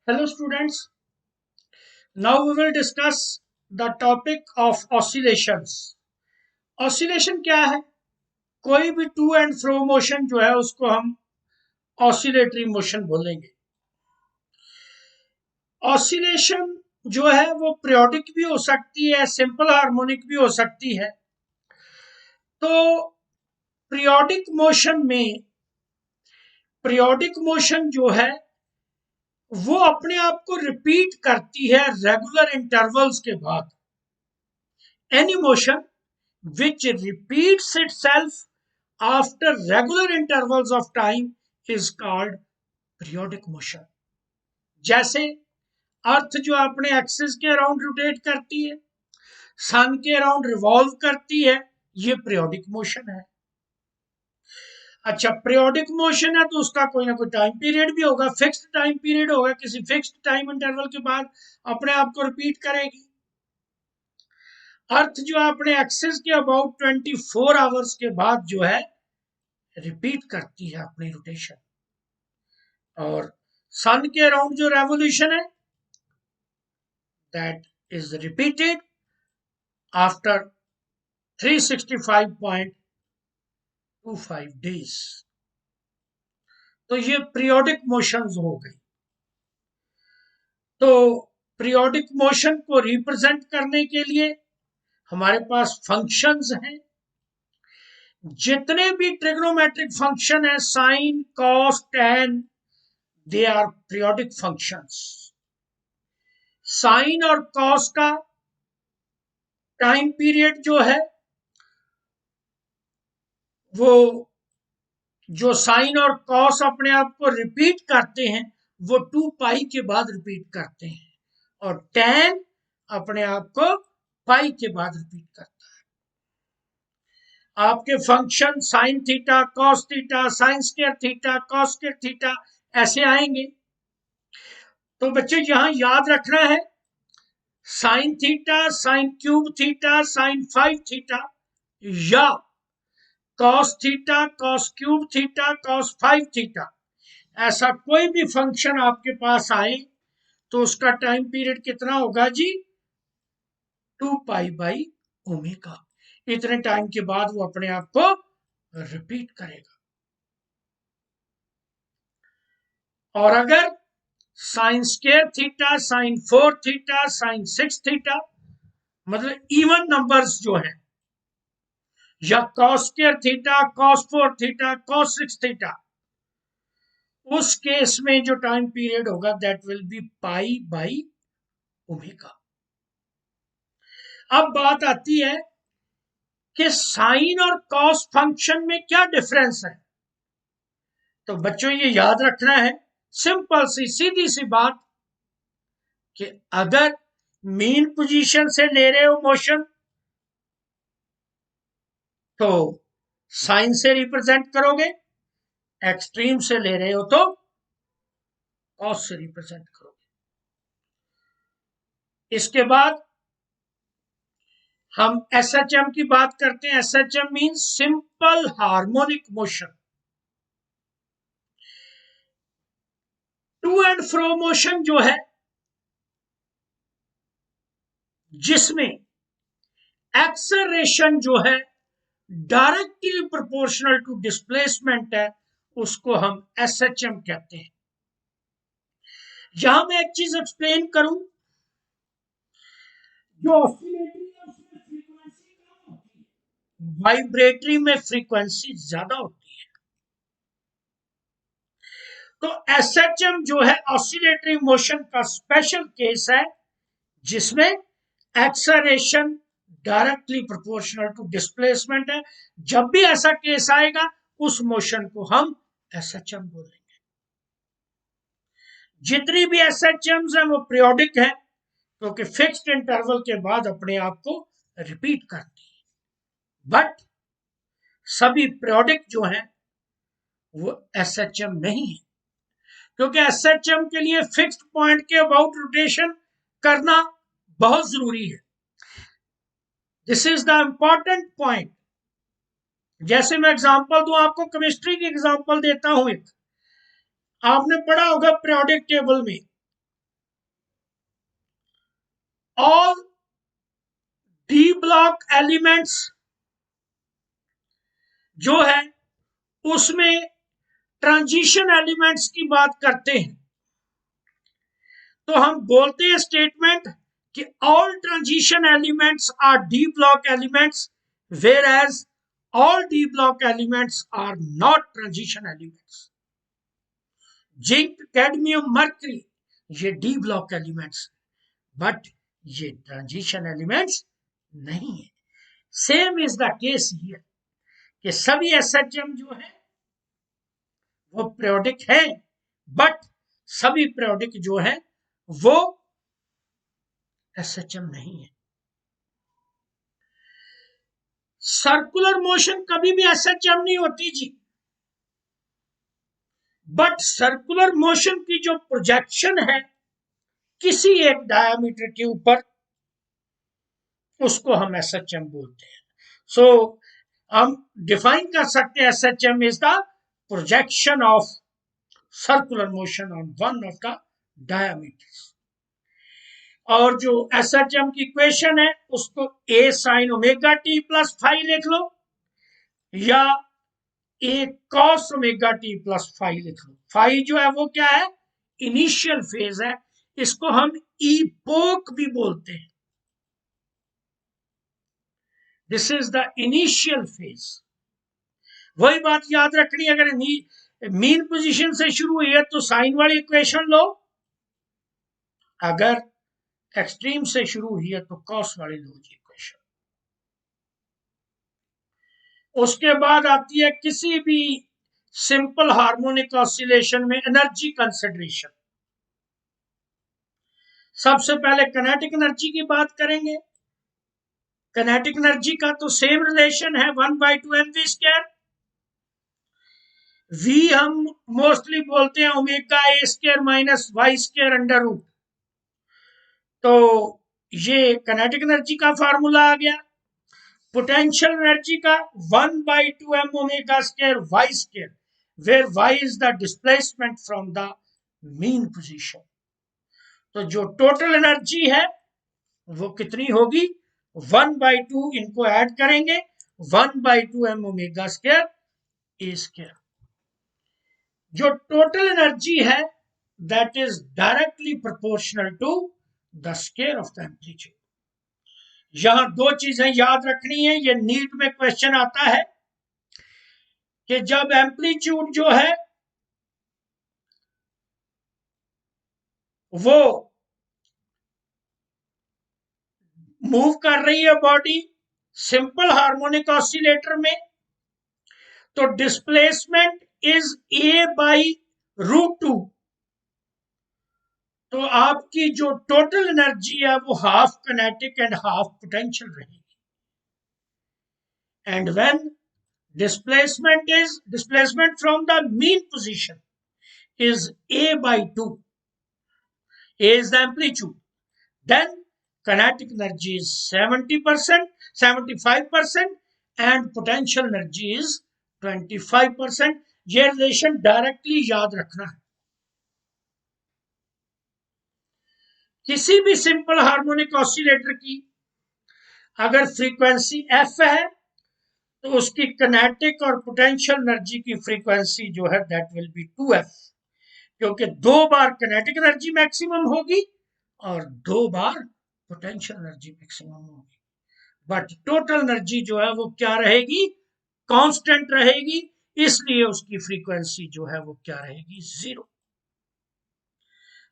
Hello students, now we will discuss the topic of oscillations. Oscillation क्या है? कोई भी टू एंड फ्रो मोशन जो है उसको हम ऑसिलेटरी मोशन बोलेंगे। ऑसिलेशन जो है वो पीरियोडिक भी हो सकती है, सिंपल हार्मोनिक भी हो सकती है। तो पीरियोडिक मोशन जो है वो अपने आप को रिपीट करती है रेगुलर इंटरवल्स के बाद। Any motion which repeats itself after regular intervals of time is called periodic motion. जैसे अर्थ जो अपने एक्सिस के अराउंड रोटेट करती है, सन के अराउंड रिवॉल्व करती है, ये पीरियोडिक मोशन है। अच्छा, पीरियोडिक मोशन है तो उसका कोई ना कोई टाइम पीरियड भी होगा, फिक्स्ड टाइम पीरियड होगा, किसी फिक्स्ड टाइम इंटरवल के बाद अपने आप को रिपीट करेगी। अर्थ जो अपने एक्सिस के अबाउट 24 आवर्स के बाद जो है रिपीट करती है अपनी रोटेशन। और सन के अराउंड जो रेवोल्यूशन है that is repeated after 365.25 days. तो ये पीरियोडिक मोशंस हो गई। तो पीरियोडिक मोशन को रिप्रेजेंट करने के लिए हमारे पास फंक्शंस हैं। जितने भी ट्रिग्नोमेट्रिक फंक्शन है, sine, cos, tan, they are periodic functions. Sine और कॉस का टाइम पीरियड जो है वो जो साइन और कॉस अपने आप को रिपीट करते हैं वो 2 पाई के बाद रिपीट करते हैं, और टैन अपने आप को पाई के बाद रिपीट करता है। आपके function sine theta, cos theta, sine square theta, cos square theta ऐसे आएंगे। तो बच्चे यहां याद रखना है sine theta, sine cube theta, sine 5 theta या cos theta, cos cube theta, cos 5 theta, ऐसा कोई भी फंक्शन आपके पास आए तो उसका टाइम पीरियड कितना होगा जी? 2 पाई/ओमेगा। इतने टाइम के बाद वो अपने आप को रिपीट करेगा। और अगर sine square theta, sine 4 theta, sine 6 theta मतलब इवन नंबर्स जो है, या cos square theta, cos 4 theta, cos 6 theta, उस केस में जो टाइम पीरियड होगा दैट विल बी पाई/ओमेगा। अब बात आती है कि साइन और कॉस फंक्शन में क्या डिफरेंस है। तो बच्चों ये याद रखना है, सिंपल सी सीधी सी बात, कि अगर मीन पोजीशन से ले रहे हो मोशन तो साइन से रिप्रेजेंट करोगे, एक्सट्रीम से ले रहे हो तो कॉस से रिप्रेजेंट करोगे। इसके बाद हम एसएचएम की बात करते हैं। SHM mean simple harmonic motion. To and fro motion जो है जिसमें एक्सेलरेशन जो है डायरेक्टली प्रोपोर्शनल टू डिस्प्लेसमेंट है, उसको हम एसएचएम कहते हैं। यहां मैं एक चीज एक्सप्लेन करूं, जो ऑसिलेटरी है उसमें फ्रीक्वेंसी कम होती है, वाइब्रेटरी में फ्रीक्वेंसी ज्यादा होती है। तो एसएचएम जो है ऑसिलेटरी मोशन का स्पेशल केस है जिसमें acceleration directly proportional to displacement है। जब भी ऐसा केस आएगा उस मोशन को हम एसएचएम बोलेंगे। जितनी भी एसएचएम्स हैं वो पीरियोडिक है, क्योंकि फिक्स्ड इंटरवल के बाद अपने आप को रिपीट करती है। बट सभी पीरियोडिक जो है वो एसएचएम नहीं है, क्योंकि एसएचएम के लिए फिक्स्ड पॉइंट के अबाउट रोटेशन करना बहुत जरूरी है। This is the important point. जैसे मैं एग्जांपल दूं आपको, केमिस्ट्री की एग्जांपल देता हूं। एक आपने पढ़ा होगा पीरियोडिक टेबल में ऑल डी ब्लॉक एलिमेंट्स जो है उसमें ट्रांजिशन एलिमेंट्स की बात करते हैं, तो हम बोलते हैं स्टेटमेंट कि all transition elements are D block elements, whereas all D block elements are not transition elements. Zinc, cadmium, mercury ये डी ब्लॉक एलिमेंट्स, बट ये ट्रांजिशन एलिमेंट्स नहीं है। Same is the case here कि सभी SHM जो है वो periodic है, बट सभी पीरियोडिक जो है वो एसएचएम नहीं है। सर्कुलर मोशन कभी भी एसएचएम नहीं होती जी, बट सर्कुलर मोशन की जो प्रोजेक्शन है किसी एक डायमीटर के ऊपर, उसको हम एसएचएम बोलते हैं। सो हम डिफाइन कर सकते हैं SHM is the projection of circular motion on one of the diameters. और जो एसएचएम की इक्वेशन है उसको A sine omega t plus phi लिख लो, या A cos omega t plus phi लिख लो। फाई जो है वो क्या है, इनिशियल फेज है, इसको हम इपोक भी बोलते हैं। This is the initial phase. वही बात याद रखनी, अगर मीन पोजीशन से शुरू हुई है तो साइन वाली इक्वेशन लो, अगर एक्सट्रीम से शुरू हुई है तो कॉस वाली लो जी इक्वेशन। उसके बाद आती है किसी भी सिंपल हार्मोनिक ऑसिलेशन में एनर्जी कंसिडरेशन। सबसे पहले किनेटिक एनर्जी की बात करेंगे। किनेटिक एनर्जी का तो सेम रिलेशन है 1/2 mv स्क्वायर। v हम मोस्टली बोलते हैं omega A square minus Y square under root, तो ये किनेटिक एनर्जी का फार्मूला आ गया। पोटेंशियल एनर्जी का 1/2 m omega square Y square, where Y is the displacement from the mean position. तो जो टोटल एनर्जी है वो कितनी होगी, 1/2, इनको ऐड करेंगे 1/2 m omega square A square. जो टोटल एनर्जी है that is directly proportional to the square of the amplitude. यहां दो चीजें याद रखनी है, ये नीट में क्वेश्चन आता है कि जब एम्पलीट्यूड जो है वो मूव कर रही है बॉडी सिंपल हार्मोनिक ऑसिलेटर में, तो डिस्प्लेसमेंट इज ए बाई √2, तो आपकी जो टोटल एनर्जी है वो half kinetic and half potential रहेगी। And when displacement from the mean position is a/2, a is the amplitude, then kinetic energy is 70%, 75%, and potential energy is 25%। ये relation directly याद रखना है। किसी भी सिंपल हार्मोनिक ऑसिलेटर की अगर frequency F है तो उसकी किनेटिक और पोटेंशियल एनर्जी की फ्रीक्वेंसी जो है दैट विल बी 2f, क्योंकि 2 बार किनेटिक एनर्जी मैक्सिमम होगी और 2 बार पोटेंशियल एनर्जी मैक्सिमम होगी, बट टोटल एनर्जी जो है वो क्या रहेगी, कांस्टेंट रहेगी, इसलिए उसकी फ्रीक्वेंसी जो है वो क्या रहेगी, 0।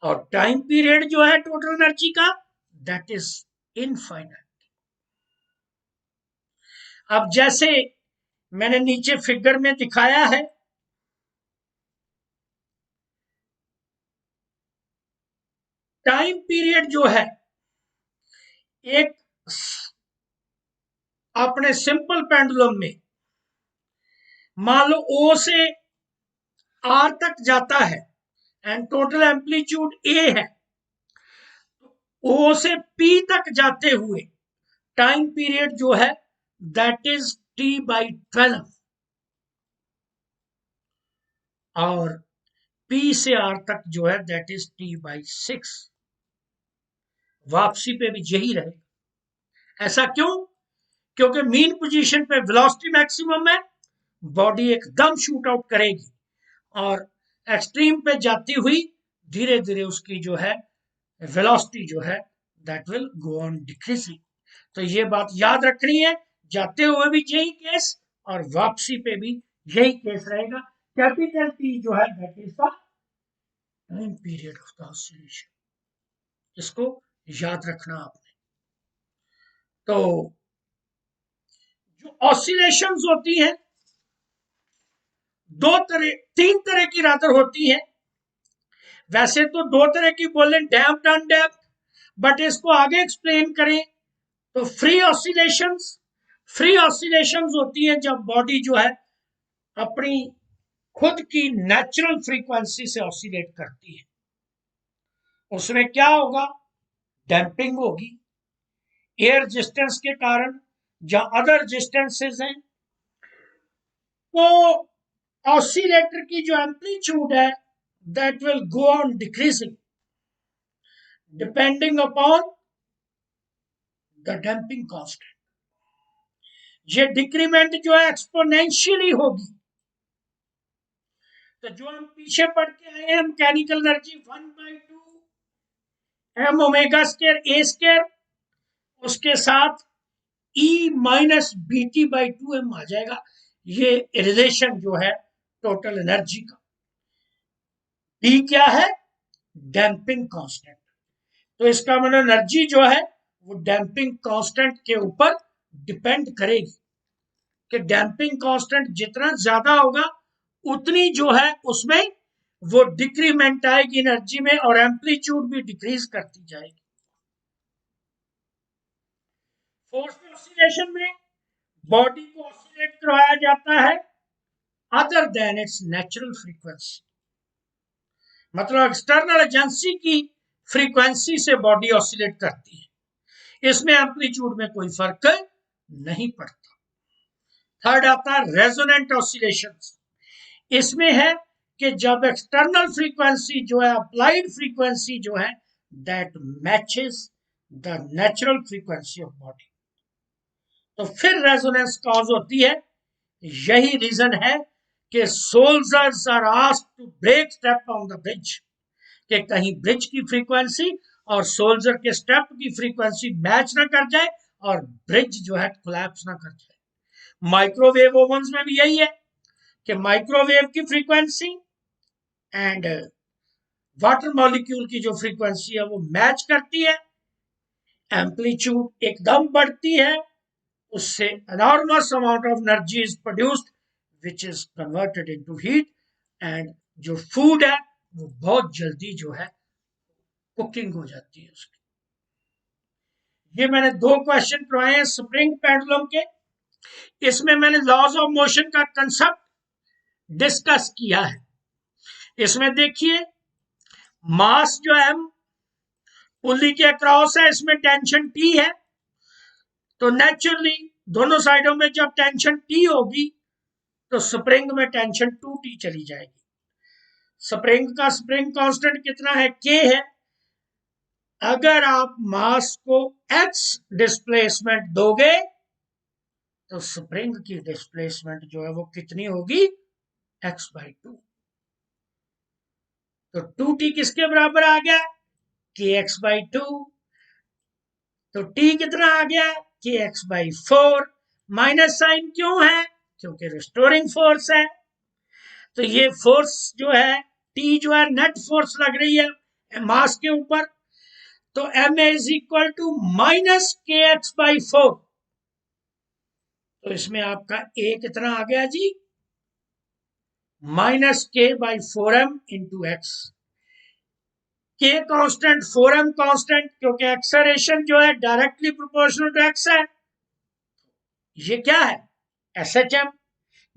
और टाइम पीरियड जो है टोटल एनर्जी का दैट इज इनफाइनाइट। अब जैसे मैंने नीचे फिगर में दिखाया है, टाइम पीरियड जो है एक अपने सिंपल पेंडुलम में मान लो O से R तक जाता है एंड टोटल एम्पलीट्यूड A है, O से P तक जाते हुए टाइम पीरियड जो है दैट इज T/12, और P से R तक जो है दैट इज T/6। वापसी पे भी यही रहेगा। ऐसा क्यों? क्योंकि मीन पोजीशन पे वेलोसिटी मैक्सिमम है, बॉडी एकदम शूट आउट करेगी और एक्सट्रीम पे जाती हुई धीरे धीरे उसकी जो है वेलोसिटी जो है that will go on decreasing. तो ये बात याद रखनी है, जाते हुए भी यही केस और वापसी पे भी यही केस रहेगा। कैपिटल टी जो है that is the time period of the oscillation, इसको याद रखना आपने। तो जो ऑसिलेशंस होती हैं तीन तरह की रादर होती हैं। वैसे तो दो तरह की बोले, डैम्प्ड अनडैम्प्ड, बट इसको आगे एक्सप्लेन करें तो फ्री ऑसिलेशंस होती हैं जब बॉडी जो है अपनी खुद की नेचुरल फ्रीक्वेंसी से ऑसिलेट करती है। उसमें क्या होगा? डैम्पिंग होगी एयर रेजिस्टेंस के कारण, जहां अदर रेजिस्टेंसेस हैं। तो ऑसिलेटर की जो एम्पलीट्यूड है that will go on decreasing depending upon the damping constant. ये डिक्रीमेंट जो है एक्सपोनेंशियली होगी। तो जो हम पीछे पढ़ के आए हैं mechanical energy 1/2 m omega square a square, उसके साथ E माइनस BT/2m आ जाएगा। ये रिलेशन जो है टोटल एनर्जी का। D क्या है? Damping constant. तो इसका मतलब एनर्जी जो है वो डैम्पिंग कांस्टेंट के ऊपर डिपेंड करेगी कि डैम्पिंग कांस्टेंट जितना ज्यादा होगा उतनी जो है उसमें वो डिक्रीमेंट आएगी एनर्जी में और एम्पलीट्यूड भी डिक्रीज करती जाएगी। फोर्स्ड ऑसिलेशन में बॉडी को ऑसिलेट करवाया जाता है other than it's natural frequency, मतलब एक्सटर्नल एजेंसी की फ्रीक्वेंसी से बॉडी ऑसिलेट करती है। इसमें एम्पलीट्यूड में कोई फर्क नहीं पड़ता। थर्ड आता है रेजोनेंट ऑसिलेशंस। इसमें है कि जब एक्सटर्नल फ्रीक्वेंसी जो है अप्लाइड फ्रीक्वेंसी जो है that matches the natural frequency of body, तो फिर रेजोनेंस कॉज होती है। यही रीजन है कि soldiers are asked to break step on the bridge, कि कहीं ब्रिज की फ्रीक्वेंसी और सोल्जर के स्टेप की फ्रीक्वेंसी मैच ना कर जाए और ब्रिज जो है कोलैप्स ना कर जाए। माइक्रोवेव ओवन्स में भी यही है कि माइक्रोवेव की फ्रीक्वेंसी एंड वाटर मॉलिक्यूल की जो फ्रीक्वेंसी है वो मैच करती है, एम्पलीट्यूड एकदम बढ़ती है, उससे enormous amount of energy is produced which is converted into heat and जो फूड है वो बहुत जल्दी जो है कुकिंग हो जाती है उसकी। ये मैंने दो क्वेश्चन करवाए हैं स्प्रिंग पेंडुलम के। इसमें मैंने लॉज ऑफ मोशन का कंसेप्ट डिस्कस किया है। इसमें देखिए मास जो है पुली के अक्रॉस है, इसमें टेंशन T है, तो नेचुरली दोनों साइडों में जब टेंशन T होगी तो स्प्रिंग में टेंशन 2T चली जाएगी। स्प्रिंग का स्प्रिंग कांस्टेंट कितना है? K है। अगर आप मास को x डिस्प्लेसमेंट दोगे तो स्प्रिंग की डिस्प्लेसमेंट जो है वो कितनी होगी? x/2। तो 2T किसके बराबर आ गया? kx/2। तो T कितना आ गया? kx/4। माइनस साइन क्यों है? क्योंकि रिस्टोरिंग फोर्स है। तो ये फोर्स जो है T जो है नेट फोर्स लग रही है मास के ऊपर, तो Ma is equal to minus kx/4। तो इसमें आपका A कितना आ गया जी? -k/4m into X. K constant 4m constant, क्योंकि एक्सेलरेशन जो है डायरेक्टली प्रोपोर्शनल टू एक्स है। ये क्या है? SHM,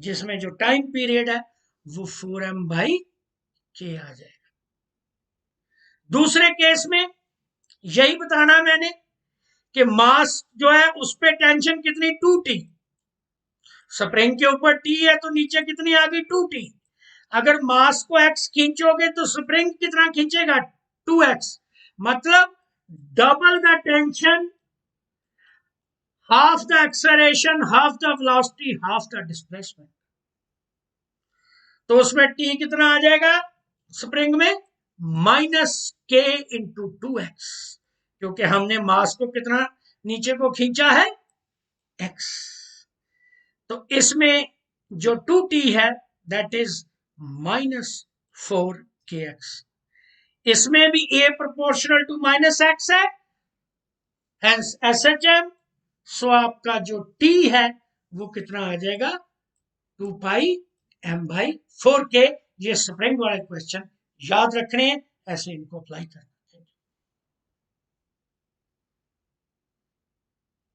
जिसमें जो टाइम पीरियड है वो 4m/k आ जाएगा। दूसरे केस में यही बताना मैंने कि मास जो है उस पे टेंशन कितनी? 2T। स्प्रिंग के ऊपर T है तो नीचे कितनी आ गई? 2T। अगर मास को x खींचोगे तो स्प्रिंग कितना खींचेगा? 2x। मतलब double the tension, half the acceleration, half the velocity, half the displacement. तो उसमें टी कितना आ जाएगा स्प्रिंग में -k/2x, क्योंकि हमने मास को कितना नीचे को खींचा है x। तो इसमें जो 2t है दैट इज -4kx। इसमें भी a प्रोपोर्शनल टू -x है, हेंस SHM। सो आपका जो t है वो कितना आ जाएगा 2πm/4k। ये स्प्रिंग वाले क्वेश्चन याद रखने हैं, ऐसे इनको अप्लाई करना।